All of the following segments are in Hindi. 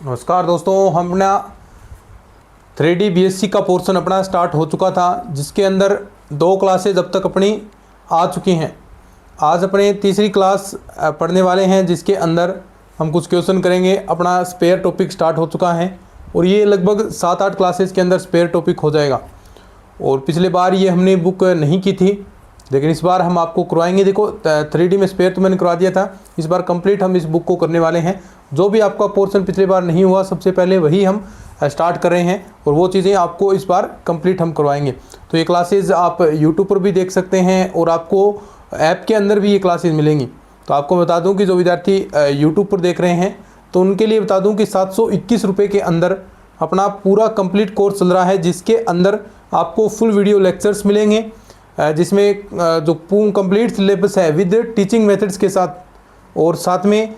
नमस्कार दोस्तों, हम अपना 3D BSc का पोर्शन अपना स्टार्ट हो चुका था, जिसके अंदर 2 क्लासेज अब तक अपनी आ चुकी हैं। आज अपने तीसरी क्लास पढ़ने वाले हैं, जिसके अंदर हम कुछ क्वेश्चन करेंगे। अपना स्पेयर टॉपिक स्टार्ट हो चुका है और ये लगभग 7-8 क्लासेज के अंदर स्पेयर टॉपिक हो जाएगा। और पिछले बार ये हमने बुक नहीं की थी, लेकिन इस बार हम आपको करवाएंगे। देखो 3D में स्पेयर तो मैंने करवा दिया था, इस बार कंप्लीट हम इस बुक को करने वाले हैं। जो भी आपका पोर्शन पिछले बार नहीं हुआ, सबसे पहले वही हम स्टार्ट कर रहे हैं और वो चीज़ें आपको इस बार कंप्लीट हम करवाएंगे। तो ये क्लासेज आप यूट्यूब पर भी देख सकते हैं और आपको ऐप के अंदर भी ये क्लासेज मिलेंगी। तो आपको बता दूं कि जो विद्यार्थी यूट्यूब पर देख रहे हैं, तो उनके लिए बता दूं कि 721 रुपये के अंदर अपना पूरा कंप्लीट कोर्स चल रहा है, जिसके अंदर आपको फुल वीडियो लेक्चर्स मिलेंगे, जिसमें जो कंप्लीट सिलेबस है विद टीचिंग मेथड्स के साथ, और साथ में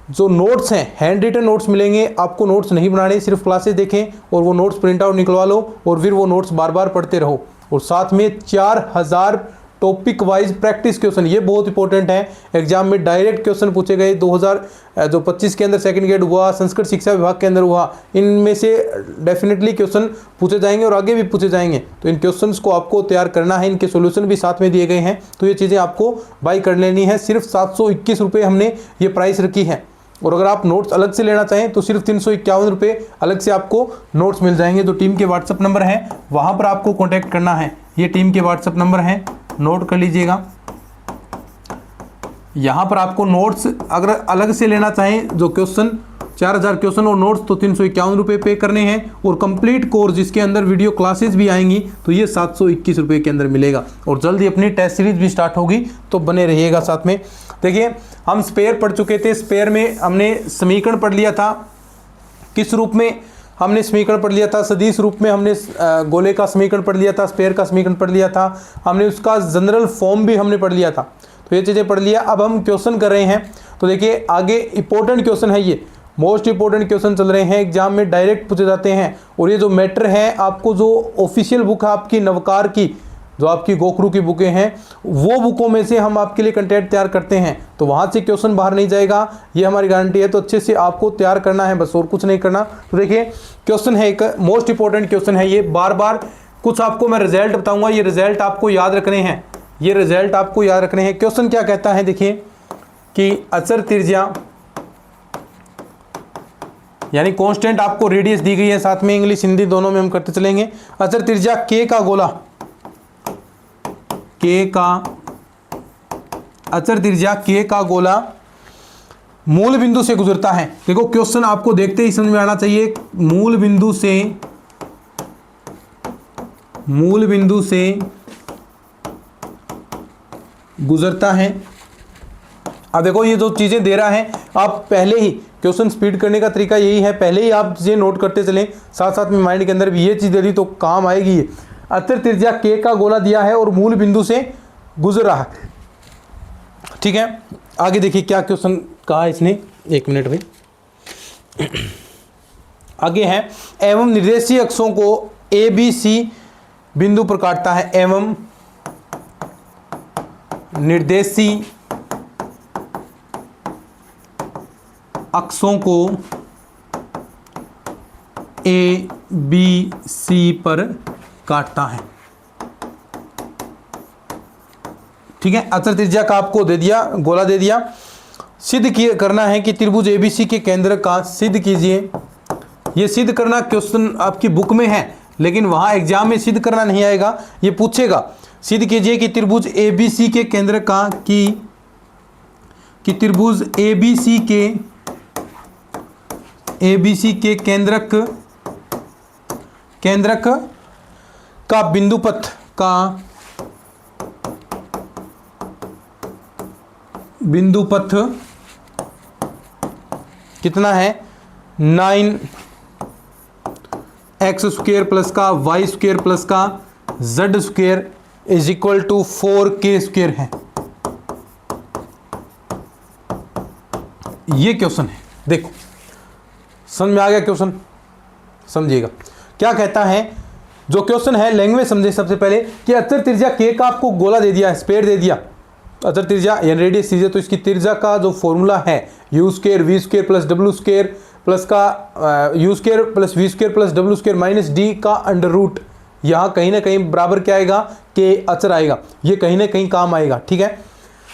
जो नोट्स हैं हैंड रिटन नोट्स मिलेंगे। आपको नोट्स नहीं बनाने, सिर्फ क्लासेस देखें और वो नोट्स प्रिंट आउट निकलवा लो और फिर वो नोट्स बार बार पढ़ते रहो। और साथ में 4000 टॉपिक वाइज प्रैक्टिस क्वेश्चन, ये बहुत इंपॉर्टेंट है। एग्जाम में डायरेक्ट क्वेश्चन पूछे गए 2025 के अंदर सेकंड ग्रेड हुआ, संस्कृत शिक्षा विभाग के अंदर हुआ, इनमें से डेफिनेटली क्वेश्चन पूछे जाएंगे और आगे भी पूछे जाएंगे। तो इन क्वेश्चंस को आपको तैयार करना है, इनके सॉल्यूशन भी साथ में दिए गए हैं। तो ये चीज़ें आपको बाई कर लेनी है। सिर्फ 721 रुपये हमने ये प्राइस रखी है, और अगर आप नोट्स अलग से लेना चाहें तो सिर्फ 351 रुपये अलग से आपको नोट्स मिल जाएंगे। तो टीम के व्हाट्सअप नंबर है, वहाँ पर आपको कॉन्टैक्ट करना है। ये टीम के व्हाट्सअप नंबर हैं, नोट कर लीजिएगा। यहाँ पर आपको नोट्स अगर अलग से लेना चाहें, जो क्वेश्चन 4000 क्वेश्चन और नोट्स, तो 351 रुपये पे करने हैं। और कंप्लीट कोर्स जिसके अंदर वीडियो क्लासेस भी आएंगी, तो ये 721 रुपये के अंदर मिलेगा। और जल्दी अपनी टेस्ट सीरीज भी स्टार्ट होगी, तो बने रहिएगा साथ में। देखिए, हम स्पेयर पढ़ चुके थे। स्पेयर में हमने समीकरण पढ़ लिया था। किस रूप में हमने समीकरण पढ़ लिया था? सदिश रूप में हमने गोले का समीकरण पढ़ लिया था, स्पेयर का समीकरण पढ़ लिया था, हमने उसका जनरल फॉर्म भी हमने पढ़ लिया था। तो ये चीज़ें पढ़ लिया। अब हम क्वेश्चन कर रहे हैं। तो देखिए, आगे इंपॉर्टेंट क्वेश्चन है, ये मोस्ट इंपॉर्टेंट क्वेश्चन चल रहे हैं, एग्जाम में डायरेक्ट पूछे जाते हैं। और ये जो मैटर है, आपको जो ऑफिशियल बुक है आपकी नवकार की, जो आपकी गोखरू की बुकें हैं, वो बुकों में से हम आपके लिए कंटेंट तैयार करते हैं। तो वहाँ से क्वेश्चन बाहर नहीं जाएगा, ये हमारी गारंटी है। तो अच्छे से आपको तैयार करना है, बस और कुछ नहीं करना। तो देखिए, क्वेश्चन है एक मोस्ट इंपॉर्टेंट क्वेश्चन है ये। बार बार कुछ आपको मैं रिजल्ट बताऊंगा, ये रिजल्ट आपको याद रखने हैं, ये रिजल्ट आपको याद रखने हैं। क्वेश्चन क्या कहता है, देखिए कि अचर त्रिज्या यानी कांस्टेंट आपको रेडियस दी गई है, साथ में इंग्लिश हिंदी दोनों में हम करते चलेंगे। अचर त्रिज्या के का गोला, के का अचर त्रिज्या के का गोला मूल बिंदु से गुजरता है। देखो, क्वेश्चन आपको देखते ही समझ में आना चाहिए। मूल बिंदु से गुजरता है। अब देखो, ये जो चीजें दे रहा है, आप पहले ही क्वेश्चन स्पीड करने का तरीका यही है, पहले ही आप चीजें नोट करते चलें, साथ साथ में माइंड के अंदर भी ये चीज दे दी तो काम आएगी। ये अचर त्रिज्या के का गोला दिया है और मूल बिंदु से गुजर रहा है, ठीक है। आगे देखिए क्या क्वेश्चन कहा इसने, 1 मिनट भाई। आगे है, एवं निर्देशीय अक्षों को ABC बिंदु पर काटता है, एवं निर्देशी अक्षों को ABC पर काटता है, ठीक है। अचर त्रिज्या का आपको दे दिया, गोला दे दिया। सिद्ध करना है कि त्रिभुज ABC के केंद्र का सिद्ध कीजिए। ये सिद्ध करना क्वेश्चन आपकी बुक में है, लेकिन वहां एग्जाम में सिद्ध करना नहीं आएगा, ये पूछेगा। सिद्ध कीजिए कि त्रिभुज ABC के केंद्र का कि त्रिभुज ABC के केंद्रक का बिंदुपथ कितना है? 9x² प्लस का y² प्लस का z² is equal to 4k² है। ये क्वेश्चन है। देखो, समझ में आ गया क्वेश्चन? समझिएगा क्या कहता है। जो क्वेश्चन है, लैंग्वेज समझे सबसे पहले कि अचर त्रिज्या के का आपको गोला दे दिया है, स्पेयर दे दिया। अचर त्रिज्या यानी रेडियस त्रिज्या, तो इसकी त्रिज्या का जो फॉर्मूला है u² v² plus w² plus का u square plus v square plus डब्ल्यू स्क्वायर माइनस डी का अंडर रूट, यहाँ कहीं ना कहीं बराबर क्या आएगा के अचर आएगा, ये कहीं ना कहीं काम आएगा। ठीक है,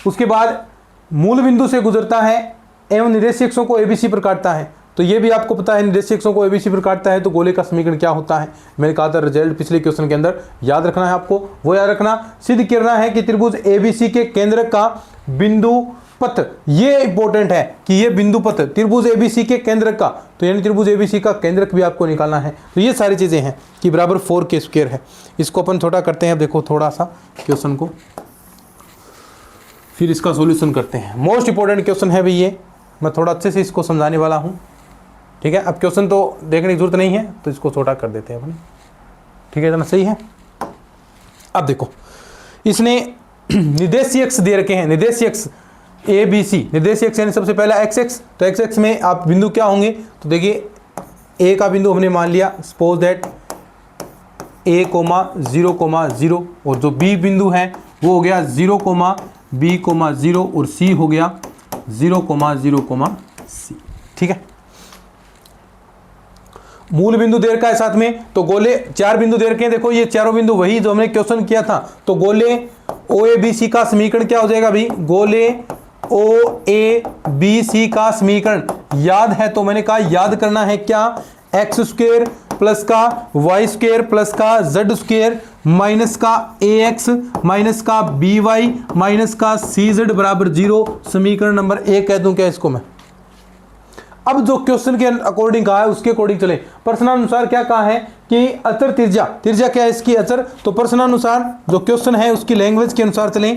उसके बाद मूल बिंदु से गुजरता है एवं निर्देशीय अक्षों को एबीसी पर काटता है, तो ये भी आपको पता है निर्देशीय अक्षों को एबीसी पर काटता है तो गोले का समीकरण क्या होता है। मैंने कहा था रिजल्ट पिछले क्वेश्चन के अंदर याद रखना है आपको, वो याद रखना। सिद्ध करना है कि त्रिभुज एबीसी के केंद्रक का बिंदु पथ, ये इंपॉर्टेंट है कि ये बिंदु पथ त्रिभुज एबीसी के केंद्रक का, तो यानी त्रिभुज एबीसी का केंद्रक भी आपको निकालना है। तो ये सारी चीजें हैं कि बराबर 4k स्क्वायर है। इसको अपन छोटा करते हैं, देखो थोड़ा सा क्वेश्चन को, फिर इसका सॉल्यूशन करते हैं। मोस्ट इंपॉर्टेंट क्वेश्चन है भाई ये, मैं थोड़ा अच्छे से इसको समझाने वाला हूँ। ठीक है, अब क्वेश्चन तो देखने की जरूरत नहीं है तो इसको छोटा कर देते हैं अपने। ठीक है, इतना सही है। अब देखो इसने निर्देशीय अक्ष दे रखे हैं, निर्देशीय अक्ष ए बी सी, निर्देशीय अक्ष यानी सबसे पहला एक्स एक्स, तो एक्स एक्स में आप बिंदु क्या होंगे, तो देखिए ए का बिंदु हमने मान लिया, सपोज दैट ए कोमा 0,0, और जो बी बिंदु है वो हो गया 0,b,0 और सी हो गया 0,0,c। ठीक है, मूल बिंदु दे रखा है साथ में, तो गोले 4 बिंदु दे रखे हैं। देखो ये चारों बिंदु वही जो हमने क्वेश्चन किया था, तो गोले ओ ए बी सी का समीकरण क्या हो जाएगा भाई, गोले ओ ए बी सी का समीकरण याद है, तो मैंने कहा याद करना है क्या, एक्स स्क्वायर प्लस का वाई स्क्वायर प्लस का जेड स्क्वायर माइनस का ए एक्स माइनस का बी वाई माइनस का सी जेड बराबर 0, समीकरण नंबर 1 कह दूं क्या इसको मैं। अब जो क्वेश्चन के अकॉर्डिंग कहा है उसके अकॉर्डिंग चले। प्रश्नानुसार क्या कहा है कि अचर त्रिज्या, त्रिज्या क्या है इसकी अचर, तो प्रश्नानुसार जो क्वेश्चन है उसकी लैंग्वेज के अनुसार चले।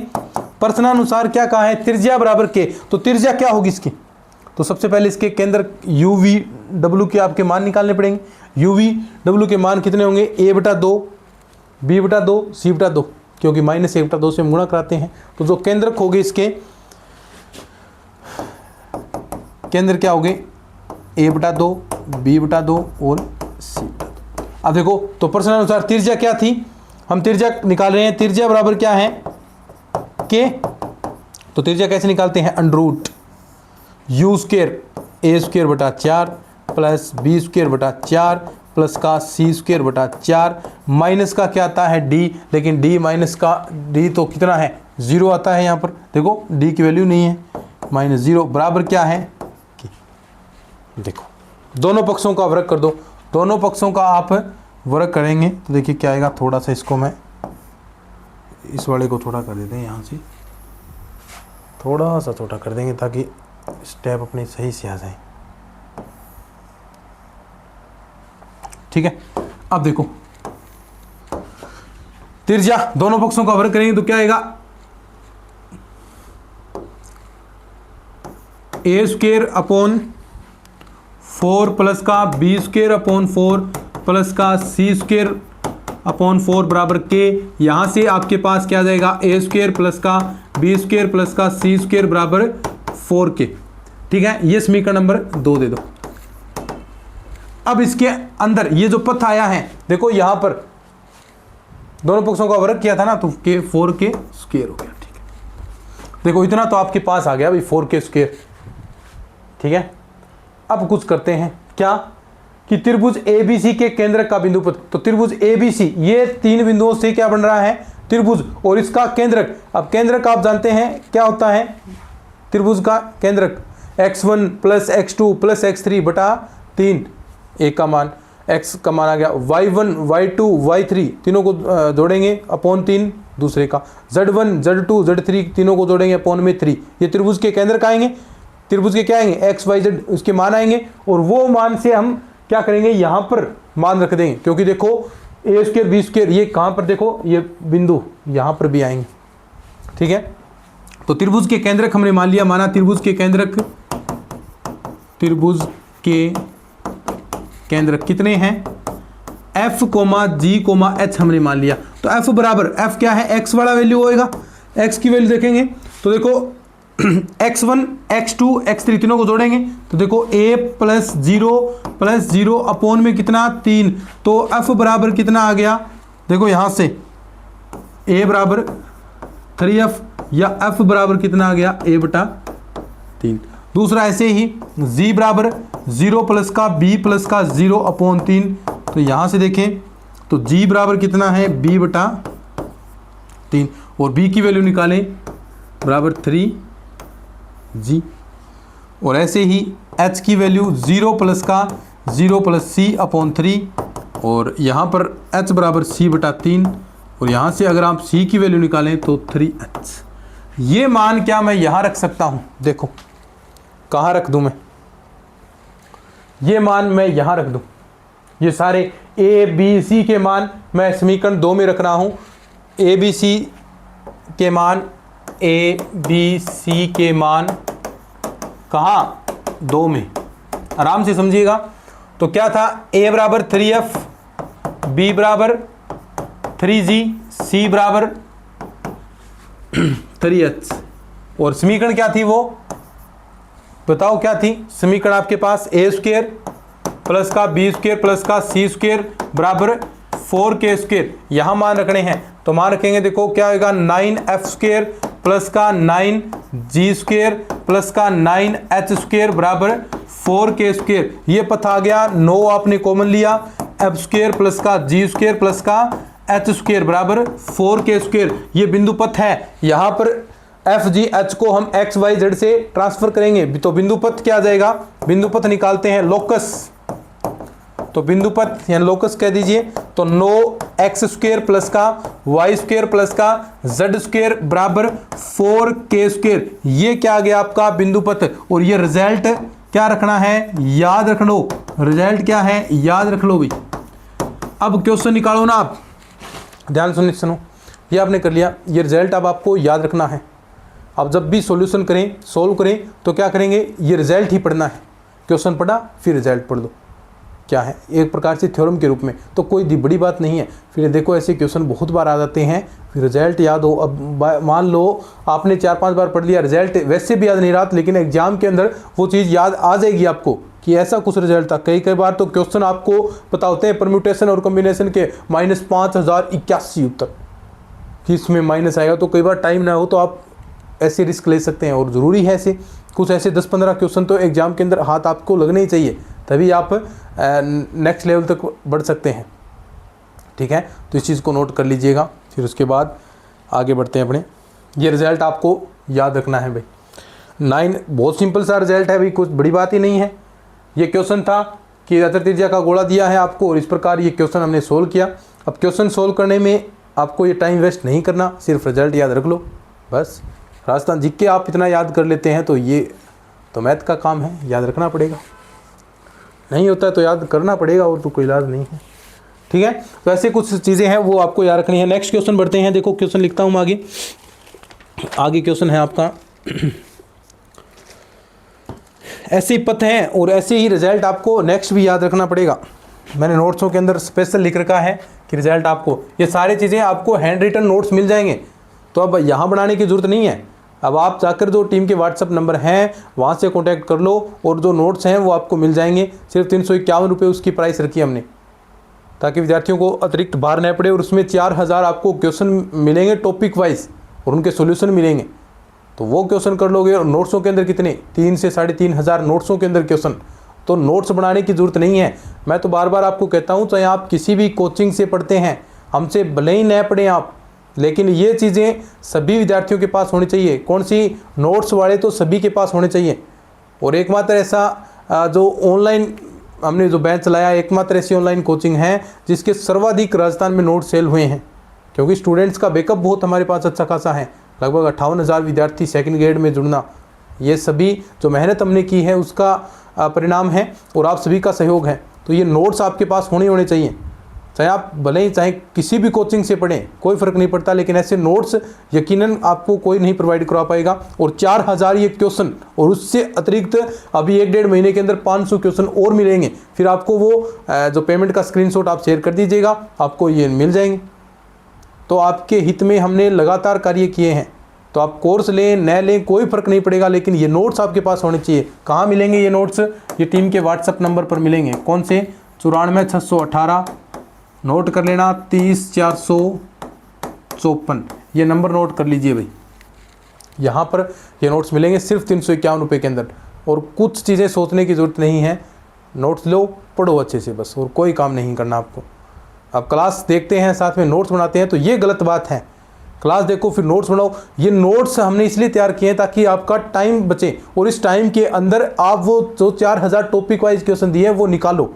प्रश्नानुसार क्या कहा है, त्रिज्या बराबर के, तो त्रिज्या क्या होगी इसकी, तो सबसे पहले इसके केंद्र यू वी डब्ल्यू के आपके मान निकालने पड़ेंगे। यू वी डब्ल्यू के मान कितने होंगे, a/2 b/2 c/2, क्योंकि -1/2 से हम गुणा कराते हैं। तो जो केंद्रक होंगे इसके केंद्र क्या होंगे, a/2 b/2 और c/2। अब देखो तो प्रश्नानुसार त्रिज्या क्या थी, हम त्रिज्या निकाल रहे हैं, त्रिज्या बराबर क्या है के, तो त्रिज्या कैसे निकालते हैं, under you square a²/4 plus b²/4 plus का c²/4 माइनस का क्या आता है d, लेकिन d माइनस का d तो कितना है 0 आता है यहाँ पर, देखो d की वैल्यू नहीं है, -0 बराबर क्या है, देखो दोनों पक्षों का वर्ग कर दो, दोनों पक्षों का आप वर्ग करेंगे तो देखिए क्या आएगा। थोड़ा सा इसको मैं इस वाले को थोड़ा कर देते हैं, यहाँ से थोड़ा सा छोटा कर देंगे ताकि स्टेप अपने सही से आ जाए। ठीक है, अब देखो त्रिज्या दोनों पक्षों का वर्ग करेंगे तो क्या आएगा, a²/4 प्लस का b²/4 प्लस का c²/4 बराबर के, यहां से आपके पास क्या आ जाएगा, a² प्लस का b² प्लस का c² बराबर 4k। ठीक है, ये समीकरण नंबर 2 दे दो। अब इसके अंदर ये जो पथ आया है, देखो यहां पर दोनों पक्षों का वर्ग किया था ना, तो के 4k स्क्वायर हो गया। ठीक है, देखो इतना तो आपके पास आ गया भाई 4k स्क्वायर। ठीक है, अब कुछ करते हैं क्या कि त्रिभुज एबीसी के केंद्र का बिंदु पथ, तो त्रिभुज एबीसी ये 3 बिंदुओं से क्या बन रहा है, त्रिभुज, और इसका केंद्रक, अब केंद्रक आप जानते हैं क्या होता है, त्रिभुज का केंद्रक x1 plus x2 plus x3 बटा 3, एक का मान x का मान आ गया, y1 y2 y3 तीनों को जोड़ेंगे अपॉन 3 दूसरे का, z1 z2 z3 तीनों को जोड़ेंगे अपॉन में 3, ये त्रिभुज के केंद्रक आएंगे, त्रिभुज के क्या आएंगे x y z उसके मान आएंगे, और वो मान से हम क्या करेंगे, यहाँ पर मान रख देंगे, क्योंकि देखो a² b² ये कहाँ पर, देखो ये बिंदु यहाँ पर भी आएंगे। ठीक है, तो त्रिभुज के केंद्रक हमने मान लिया, माना त्रिभुज के केंद्रक, त्रिभुज के केंद्रक कितने हैं, f, g, h हमने मान लिया। तो f बराबर, f क्या है, x वाला वैल्यू होएगा, x की वैल्यू देखेंगे तो देखो x1 x2 x3 तीनों को जोड़ेंगे तो देखो a प्लस 0 अपॉन में कितना 3, तो f बराबर कितना आ गया, देखो यहाँ से a बराबर 3f या f बराबर कितना आ गया a/3। दूसरा ऐसे ही g बराबर 0 प्लस का b प्लस का 0/3। तो यहाँ से देखें तो g बराबर कितना है b/3 और b की वैल्यू निकालें बराबर 3g। और ऐसे ही h की वैल्यू 0 प्लस का 0 प्लस c/3 और यहाँ पर h बराबर c/3 और यहाँ से अगर आप c की वैल्यू निकालें तो 3h। ये मान क्या मैं यहाँ रख सकता हूँ? देखो कहाँ रख दूँ मैं? ये मान मैं यहाँ रख दूँ। ये सारे a b c के मान मैं समीकरण 2 में रख रहा हूँ। a b c के मान कहाँ? 2 में। आराम से समझिएगा। तो क्या था? a बराबर 3f, b बराबर 3g, c बराबर 3h। और समीकरण क्या थी वो बताओ क्या थी? समीकरण आपके पास a स्क्वायर प्लस का b स्क्वायर प्लस का c स्क्वायर बराबर 4k स्क्वायर। यहाँ मान रखने हैं तो मान रखेंगे। देखो क्या होगा? 9f स्क्वायर प्लस का 9g स्क्वायर प्लस का 9h स्क्वायर बराबर 4k स्क्वायर। ये पथ आ गया। 9 आपने कॉमन लिया, f स्क्वायर प्लस का g स्क्वायर प्लस का h स्क्वायर बराबर 4k स्क्वायर। ये बिंदु पथ है। यहाँ पर एफ जी एच को हम एक्स वाई जेड से ट्रांसफर करेंगे तो बिंदु पथ क्या आ जाएगा? बिंदु पथ निकालते हैं लोकस। तो बिंदु पथ यानी लोकस कह दीजिए। तो 9x स्क्वायर प्लस का y स्क्वायर प्लस का z स्क्वायर बराबर 4k स्क्वायर। ये क्या आ गया आपका? बिंदु पथ। और ये रिजल्ट क्या रखना है? याद रख लो। रिजल्ट क्या है? याद रख लो भाई। अब क्वेश्चन निकालो ना आप, ध्यान सुनो। ये आपने कर लिया। ये रिजल्ट अब आपको याद रखना है। अब जब भी सॉल्यूशन करें, सोल्व करें तो क्या करेंगे? ये रिजल्ट ही पढ़ना है। क्वेश्चन पढ़ा फिर रिजल्ट पढ़ लो। क्या है? एक प्रकार से थ्योरम के रूप में। तो कोई बड़ी बात नहीं है। फिर देखो ऐसे क्वेश्चन बहुत बार आ जाते हैं, फिर रिजल्ट याद हो। अब मान लो आपने 4-5 बार पढ़ लिया, रिजल्ट वैसे भी याद नहीं रहा, लेकिन एग्जाम के अंदर वो चीज़ याद आ जाएगी आपको कि ऐसा कुछ रिजल्ट था। कई बार तो क्वेश्चन आपको पता होते हैं परम्यूटेशन और कॉम्बिनेशन के -5081 उत्तर कि इसमें माइनस आएगा। तो कई बार टाइम ना हो तो आप ऐसे रिस्क ले सकते हैं। और ज़रूरी है ऐसे कुछ ऐसे 10-15 क्वेश्चन तो एग्जाम के अंदर हाथ आपको लगने ही चाहिए, तभी आप नेक्स्ट लेवल तक बढ़ सकते हैं। ठीक है, तो इस चीज़ को नोट कर लीजिएगा। फिर उसके बाद आगे बढ़ते हैं अपने। ये रिजल्ट आपको याद रखना है भाई। 9 बहुत सिंपल सा रिजल्ट है भाई, कुछ बड़ी बात ही नहीं है। ये क्वेश्चन था कि अतर त्रिज्या का गोला दिया है आपको और इस प्रकार ये क्वेश्चन हमने सोल्व किया। अब क्वेश्चन सोल्व करने में आपको ये टाइम वेस्ट नहीं करना, सिर्फ रिजल्ट याद रख लो बस। राजस्थान जी के आप इतना याद कर लेते हैं तो ये तो मैथ का काम है, याद रखना पड़ेगा। नहीं होता है तो याद करना पड़ेगा, और तो कोई इलाज नहीं है। ठीक है, तो ऐसे कुछ चीज़ें हैं वो आपको याद रखनी है। नेक्स्ट क्वेश्चन बढ़ते हैं। देखो क्वेश्चन लिखता हूँ मैं आगे क्वेश्चन है आपका ऐसे ही पथ हैं और ऐसे ही रिजल्ट आपको नेक्स्ट भी याद रखना पड़ेगा। मैंने नोट्सों के अंदर स्पेशल लिख रखा है कि रिजल्ट आपको ये सारी चीज़ें आपको हैंड रिटन नोट्स मिल जाएंगे। तो अब यहाँ बनाने की ज़रूरत नहीं है। अब आप जाकर जो टीम के व्हाट्सअप नंबर हैं वहाँ से कॉन्टैक्ट कर लो और जो नोट्स हैं वो आपको मिल जाएंगे। सिर्फ 351 रुपये उसकी प्राइस रखी हमने, ताकि विद्यार्थियों को अतिरिक्त भार न पड़े। और उसमें 4000 आपको क्वेश्चन मिलेंगे टॉपिक वाइज और उनके सोल्यूशन मिलेंगे। तो वो क्वेश्चन कर लोगे। और नोट्सों के अंदर कितने 3 से 3500 नोट्सों के अंदर क्वेश्चन। तो नोट्स बनाने की ज़रूरत नहीं है। मैं तो बार बार आपको कहता हूँ, चाहे आप किसी भी कोचिंग से पढ़ते हैं, हमसे भले ही न पढ़ें आप, लेकिन ये चीज़ें सभी विद्यार्थियों के पास होनी चाहिए। कौन सी? नोट्स वाले तो सभी के पास होने चाहिए। और एकमात्र ऐसा जो ऑनलाइन हमने जो बैच चलाया, एकमात्र ऐसी ऑनलाइन कोचिंग है जिसके सर्वाधिक राजस्थान में नोट सेल हुए हैं, क्योंकि स्टूडेंट्स का बैकअप बहुत हमारे पास अच्छा खासा है। लगभग 58,000 विद्यार्थी सेकंड ग्रेड में जुड़ना, ये सभी जो मेहनत हमने की है उसका परिणाम है और आप सभी का सहयोग है। तो ये नोट्स आपके पास होने चाहिए, चाहे आप भले ही चाहे किसी भी कोचिंग से पढ़ें, कोई फ़र्क नहीं पड़ता। लेकिन ऐसे नोट्स यकीनन आपको कोई नहीं प्रोवाइड करवा पाएगा। और 4000 ये क्वेश्चन, और उससे अतिरिक्त अभी 1-1.5 महीने के अंदर 500 क्वेश्चन और मिलेंगे। फिर आपको वो जो पेमेंट का स्क्रीनशॉट आप शेयर कर दीजिएगा, आपको ये मिल जाएंगे। तो आपके हित में हमने लगातार कार्य किए हैं। तो आप कोर्स लें न लें कोई फ़र्क नहीं पड़ेगा, लेकिन ये नोट्स आपके पास होने चाहिए। कहाँ मिलेंगे ये नोट्स? ये टीम के व्हाट्सअप नंबर पर मिलेंगे। कौन से? 94 नोट कर लेना, 30 454। ये नंबर नोट कर लीजिए भाई। यहाँ पर ये नोट्स मिलेंगे सिर्फ 351 रुपये के अंदर। और कुछ चीज़ें सोचने की ज़रूरत नहीं है, नोट्स लो, पढ़ो अच्छे से बस, और कोई काम नहीं करना आपको। आप क्लास देखते हैं साथ में नोट्स बनाते हैं तो ये गलत बात है। क्लास देखो फिर नोट्स बनाओ। ये नोट्स हमने इसलिए तैयार किए हैं ताकि आपका टाइम बचे, और इस टाइम के अंदर आप वो जो 4000 टॉपिक वाइज क्वेश्चन दिए हैं वो निकालो।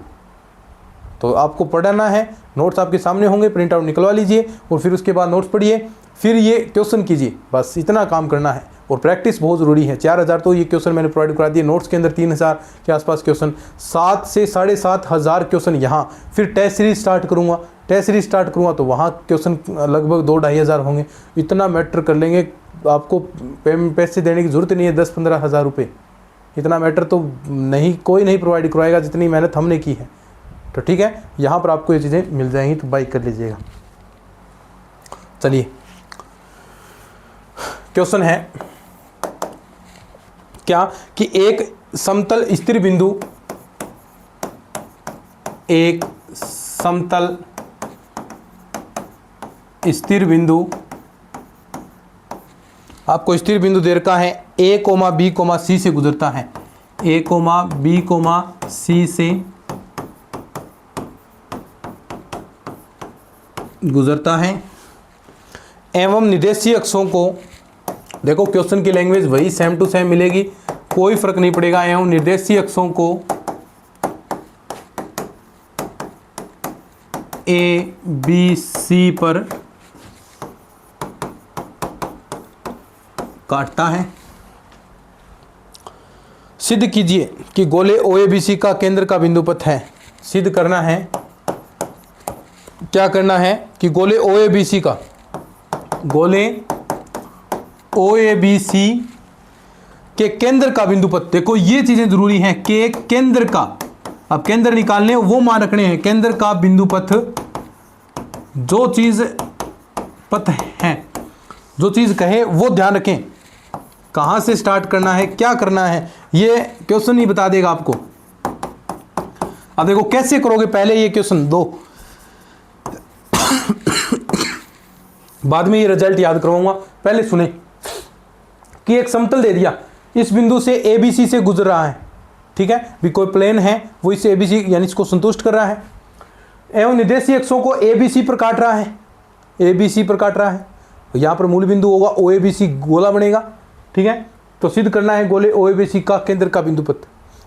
तो आपको पढ़ना है, नोट्स आपके सामने होंगे, प्रिंट आउट निकलवा लीजिए और फिर उसके बाद नोट्स पढ़िए, फिर ये क्वेश्चन कीजिए, बस इतना काम करना है। और प्रैक्टिस बहुत ज़रूरी है। 4000 तो ये क्वेश्चन मैंने प्रोवाइड करा दिए, नोट्स के अंदर 3000 के आसपास क्वेश्चन, 7 से 7500 क्वेश्चन यहाँ। फिर टेस्ट सीरीज स्टार्ट करूँगा, टेस्ट सीरीज स्टार्ट करूँगा तो वहाँ क्वेश्चन लगभग 2-2.5 हज़ार होंगे। इतना मैटर कर लेंगे, आपको पैसे देने की ज़रूरत नहीं है 10-15 हज़ार रुपये। इतना मैटर तो नहीं, कोई नहीं प्रोवाइड करवाएगा जितनी मेहनत हमने की है। तो ठीक है, यहाँ पर आपको ये चीज़ें मिल जाएंगी तो बाई कर लीजिएगा। चलिए, क्वेश्चन है क्या कि एक समतल स्थिर बिंदु, एक समतल स्थिर बिंदु, आपको स्थिर बिंदु दे रखा है A, B, C से गुजरता है, A, B, C से गुजरता है एवं निर्देशीय अक्षों को, देखो क्वेश्चन की लैंग्वेज वही सेम टू सेम मिलेगी, कोई फर्क नहीं पड़ेगा। एवं निर्देशीय अक्षों को A, B, C पर काटता है। सिद्ध कीजिए कि गोले OABC का केंद्र का बिंदु पथ है। सिद्ध करना है, क्या करना है कि गोले OABC का, गोले OABC के केंद्र का बिंदु पथ, देखो ये चीजें जरूरी हैं कि केंद्र का, अब केंद्र निकालने वो मान रखने हैं, केंद्र का बिंदु पथ, जो चीज पथ है, जो चीज कहे वो ध्यान रखें, कहां से स्टार्ट करना है, क्या करना है, ये क्वेश्चन ही बता देगा आपको। अब देखो कैसे करोगे, पहले ये क्वेश्चन दो, बाद में ये रिजल्ट याद करवाऊंगा। पहले सुने कि एक समतल दे दिया, इस बिंदु से ABC से गुजर रहा है, ठीक है, भी कोई प्लेन है वो इस ABC यानी इसको संतुष्ट कर रहा है, एवं निर्देशीय अक्षों को ABC पर काट रहा है, ABC पर काट रहा है, तो यहाँ पर मूल बिंदु होगा OABC, गोला बनेगा, ठीक है। तो सिद्ध करना है गोले OABC का केंद्र का बिंदु पथ,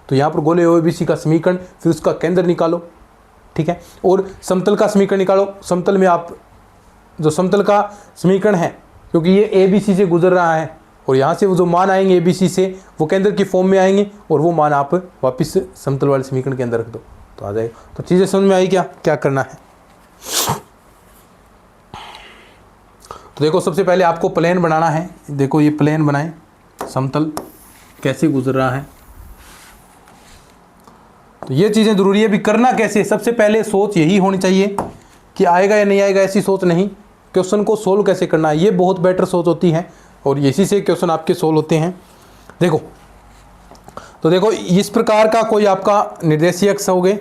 तो यहाँ पर गोले OABC का समीकरण, फिर उसका केंद्र निकालो, ठीक है, और समतल का समीकरण निकालो। समतल में आप जो समतल का समीकरण है, क्योंकि ये ABC से गुजर रहा है और यहाँ से वो जो मान आएंगे ABC से वो केंद्र की फॉर्म में आएंगे और वो मान आप वापस समतल वाले समीकरण के अंदर रख दो तो आ जाएगा। तो चीज़ें समझ में आई क्या, क्या करना है। तो देखो सबसे पहले आपको प्लेन बनाना है। देखो ये प्लेन बनाएं, समतल कैसे गुजर रहा है, तो ये चीज़ें ज़रूरी है। भी करना कैसे, सबसे पहले सोच यही होनी चाहिए कि आएगा या नहीं आएगा, ऐसी सोच नहीं, क्वेश्चन को सोल्व कैसे करना है, ये बहुत बेटर सोच होती है और इसी से क्वेश्चन आपके सोल्व होते हैं। देखो तो देखो इस प्रकार का कोई आपका निर्देशीय अक्ष हो गए,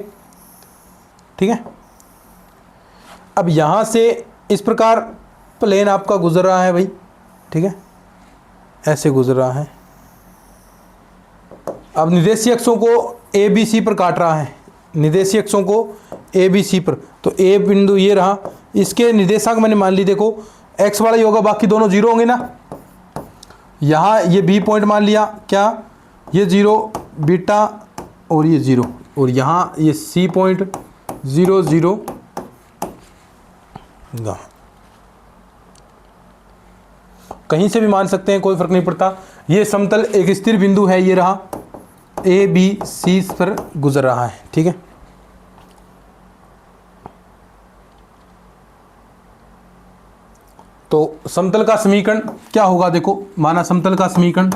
ठीक है। अब यहाँ से इस प्रकार प्लेन आपका गुजर रहा है भाई, ठीक है, ऐसे गुजर रहा है। अब निर्देशीय अक्षों को ABC पर काट रहा है, निर्देशीय अक्षों को ABC पर, तो A बिंदु ये रहा, इसके निर्देशांक मैंने मान ली, देखो x वाला ही होगा, बाकी दोनों जीरो होंगे ना। यहाँ ये B पॉइंट मान लिया, क्या ये 0 बीटा और ये 0, और यहाँ ये C पॉइंट 0 0 गामा, कहीं से भी मान सकते हैं, कोई फर्क नहीं पड़ता। ये समतल एक स्थिर बिंदु है, ये रहा ABC पर गुजर रहा है, ठीक है। तो समतल का समीकरण क्या होगा, देखो माना समतल का समीकरण,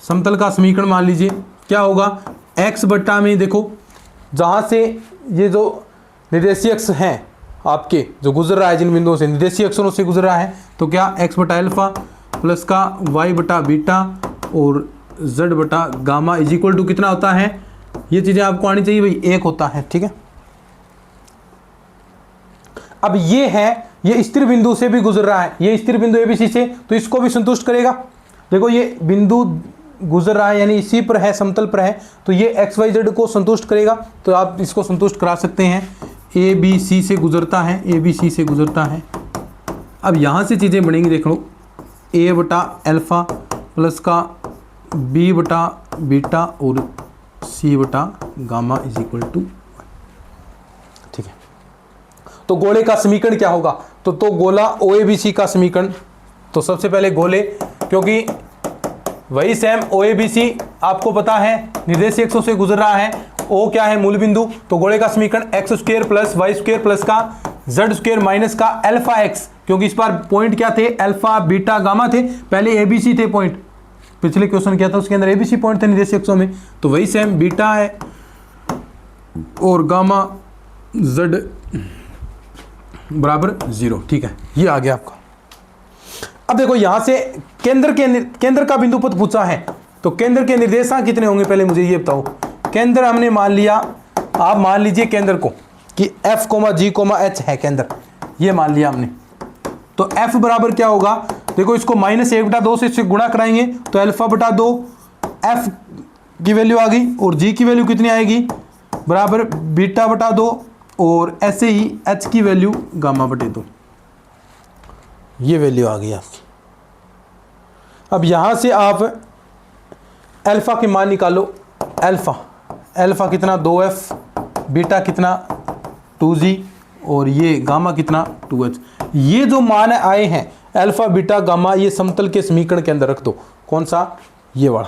समतल का समीकरण मान लीजिए क्या होगा, x बट्टा में, देखो जहाँ से ये जो निर्देशीय अक्ष हैं आपके जो गुजर रहा है, जिन बिंदुओं से निर्देशीय अक्षरों से गुजर रहा है, तो क्या x बटा अल्फा प्लस का y बटा बीटा और z बटा गामा इज इक्वल टू कितना होता है, ये चीज़ें आपको आनी चाहिए भाई, 1 होता है, ठीक है। अब ये है, ये स्थिर बिंदु से भी गुजर रहा है, ये स्थिर बिंदु ABC से, तो इसको भी संतुष्ट करेगा। देखो ये बिंदु गुजर रहा है यानी इसी पर है, समतल पर है, तो ये एक्स वाई जेड को संतुष्ट करेगा। तो आप इसको संतुष्ट करा सकते हैं। ए बी सी से गुजरता है, ए बी सी से गुजरता है। अब यहाँ से चीज़ें बनेंगी, देख लो, ए बटा अल्फ़ा प्लस का बी बटा बीटा और सी बटा गामा इज इक्वल टू, ठीक है। तो गोले का समीकरण क्या होगा? तो गोला ओ ए बी सी का समीकरण, तो सबसे पहले गोले, क्योंकि वही सेम ओ ए बी सी आपको पता है निर्देशीय अक्षों से गुजर रहा है, ओ क्या है? मूल बिंदु। तो गोले का समीकरण x square plus y square plus का जेड स्क्वायर माइनस का अल्फा एक्स, क्योंकि इस बार पॉइंट क्या थे? अल्फा बीटा गामा थे, पहले ए बी सी थे पॉइंट, पिछले क्वेश्चन किया था उसके अंदर ए बी सी पॉइंट थे निर्देशीय अक्षों में, तो वही सेम बीटा है और गामा जेड बराबर 0, ठीक है। ये आ गया आपका। अब देखो यहां से केंद्र का बिंदु पथ पूछा है, तो केंद्र के निर्देशांक कितने होंगे पहले मुझे ये बताओ। केंद्र हमने मान लिया, आप मान लीजिए केंद्र को कि F, G, H है केंद्र, ये मान लिया हमने। तो F बराबर क्या होगा? देखो इसको -1/2 से इससे गुणा कराएंगे तो अल्फा बटा 2 F की वैल्यू आ गई, और G की वैल्यू कितनी आएगी? बराबर बीटा बटा 2, और ऐसे ही H की वैल्यू गामा बटे 2, ये वैल्यू आ गई आपकी। अब यहां से आप अल्फा के मान निकालो। अल्फा कितना? 2F, बीटा कितना? 2G, और ये गामा कितना? 2H। ये जो मान आए हैं अल्फा बीटा गामा, ये समतल के समीकरण के अंदर रख दो। कौन सा? ये वाला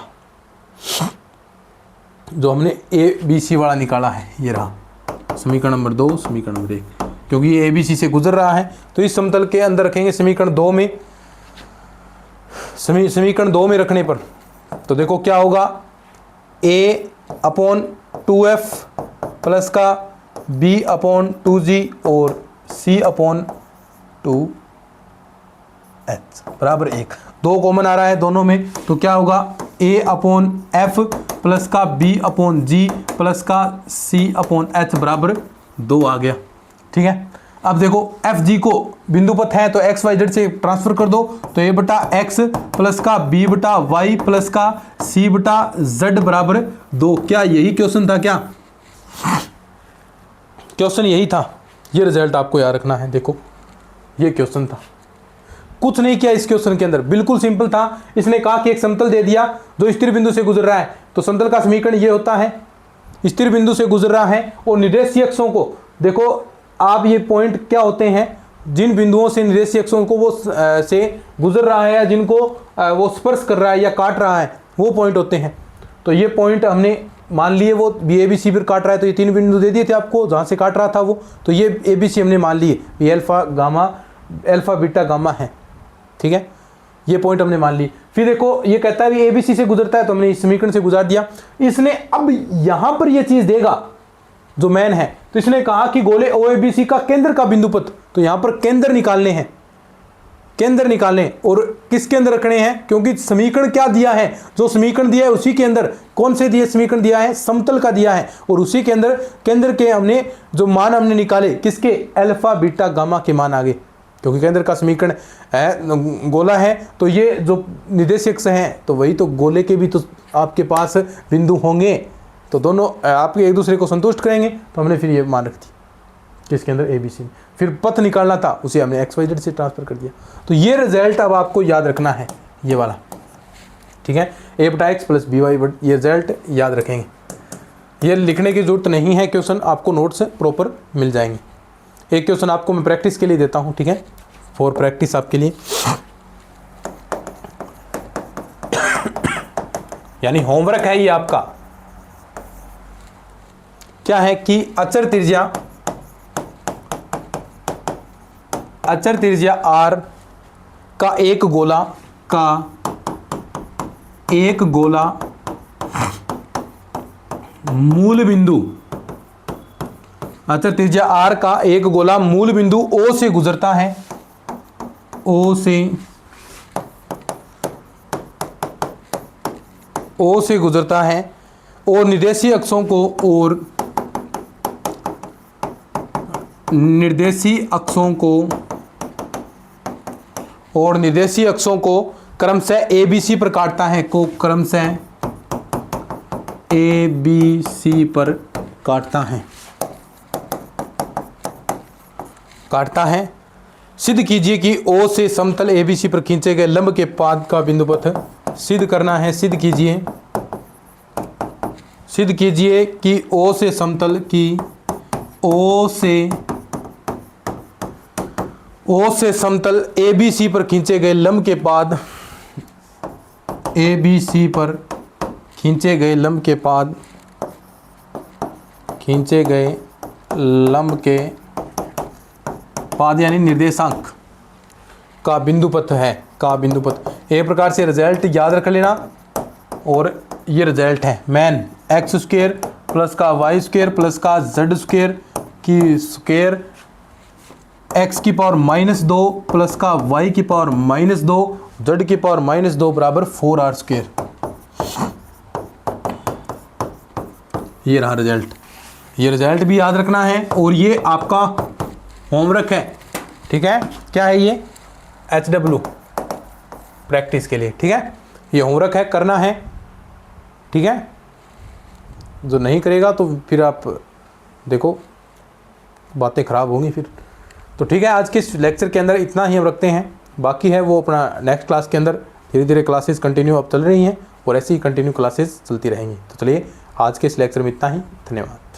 जो हमने ए बी सी वाला निकाला है, ये रहा समीकरण नंबर 2, समीकरण नंबर 1, क्योंकि ये ए बी सी से गुजर रहा है तो इस समतल के अंदर रखेंगे समीकरण 2 में। समीकरण 2 में रखने पर तो देखो क्या होगा? a अपॉन 2f प्लस का b अपॉन 2g और c अपॉन 2h बराबर 1। 2 कॉमन आ रहा है दोनों में, तो क्या होगा? a अपॉन f प्लस का b अपॉन g प्लस का c अपॉन h बराबर 2 आ गया, ठीक है। अब देखो एफ जी को बिंदु पथ है तो एक्स वाई जेड से ट्रांसफर कर दो, तो ए बटा एक्स प्लस का बी बटा वाई प्लस का सी बटा जेड बराबर 2। क्या यही क्वेश्चन था? क्या क्वेश्चन यही था? ये रिजल्ट आपको याद रखना है। देखो ये क्वेश्चन था, कुछ नहीं किया इस क्वेश्चन के अंदर, बिल्कुल सिंपल था। इसने कहा कि एक समतल दे दिया जो स्थिर बिंदु से गुजर रहा है, तो समतल का समीकरण ये होता है, स्थिर बिंदु से गुजर रहा है और निर्देशीय अक्षों को देखो आप, ये पॉइंट क्या होते हैं? जिन बिंदुओं से निर्देशीय अक्षों को वो से गुजर रहा है या जिनको वो स्पर्श कर रहा है या काट रहा है, वो पॉइंट होते हैं। तो ये पॉइंट हमने मान लिए वो ए बी सी पर काट रहा है, तो ये 3 बिंदु दे दिए थे आपको जहाँ से काट रहा था वो, तो ये ए बी सी हमने मान लिए, ये अल्फा बीटा गामा है, ठीक है। ये पॉइंट हमने मान ली। फिर देखो ये कहता है ए बी सी से गुजरता है, तो हमने इस समीकरण से गुजार दिया। इसने अब यहाँ पर ये चीज़ देगा जो मैन है, तो इसने कहा कि गोले ओ ए बी सी का केंद्र का बिंदु पथ, तो यहां पर केंद्र निकालने हैं, केंद्र निकालने और किसके अंदर रखने हैं? क्योंकि समीकरण क्या दिया है? जो समीकरण दिया है उसी के अंदर, कौन से दिए समीकरण दिया है? समतल का दिया है, और उसी के अंदर केंद्र के हमने जो मान हमने निकाले, किसके? अल्फा बीटा गामा के मान आ गए, क्योंकि केंद्र का समीकरण है, गोला है, तो ये जो निर्देशीय अक्ष हैं तो वही तो गोले के भी तो आपके पास बिंदु होंगे, तो दोनों आपके एक दूसरे को संतुष्ट करेंगे। तो हमने फिर ये मान रख दी किसके अंदर? A B C. फिर पथ निकालना था, उसे हमने एक्स वाई जेड से ट्रांसफर कर दिया। तो ये रिजल्ट अब आपको याद रखना है, ये वाला, ठीक है। ए बटा एक्स प्लस बी वाई, ये रिजल्ट याद रखेंगे। ये लिखने की जरूरत नहीं है, क्वेश्चन आपको नोट्स प्रॉपर मिल जाएंगे। एक क्वेश्चन आपको मैं प्रैक्टिस के लिए देता हूँ, ठीक है, फॉर प्रैक्टिस आपके लिए, यानी होमवर्क है ये आपका। क्या है कि अचर त्रिज्या r का एक गोला मूल बिंदु, अचर त्रिज्या r का एक गोला मूल बिंदु O से गुजरता है, O से गुजरता है, और निर्देशीय अक्षों को क्रमशः ABC पर काटता है, को क्रमशः ABC पर काटता है। सिद्ध कीजिए कि O से समतल ABC पर खींचे गए लंब के पाद का बिंदु पथ सिद्ध करना है। सिद्ध कीजिए कि O से समतल ABC पर खींचे गए लंब के पाद यानी निर्देशांक का बिंदु पथ है, एक प्रकार से रिजल्ट याद रख लेना। और ये रिजल्ट है मैन x स्क्वायर प्लस का y स्क्वायर प्लस का z स्क्वायर की स्क्वायर x की पावर -2 प्लस का y की पावर -2 z की पावर -2 बराबर 4r स्क्वायर। ये रहा रिजल्ट, ये रिजल्ट भी याद रखना है। और ये आपका होमवर्क है, ठीक है। क्या है ये? HW प्रैक्टिस के लिए, ठीक है। ये होमवर्क है, करना है, ठीक है। जो नहीं करेगा तो फिर आप देखो बातें खराब होंगी फिर। तो ठीक है, आज के इस लेक्चर के अंदर इतना ही हम रखते हैं। बाकी है वो अपना नेक्स्ट क्लास के अंदर धीरे धीरे क्लासेस कंटिन्यू अब चल रही हैं और ऐसी ही कंटिन्यू क्लासेस चलती रहेंगी। तो चलिए आज के इस लेक्चर में इतना ही, धन्यवाद।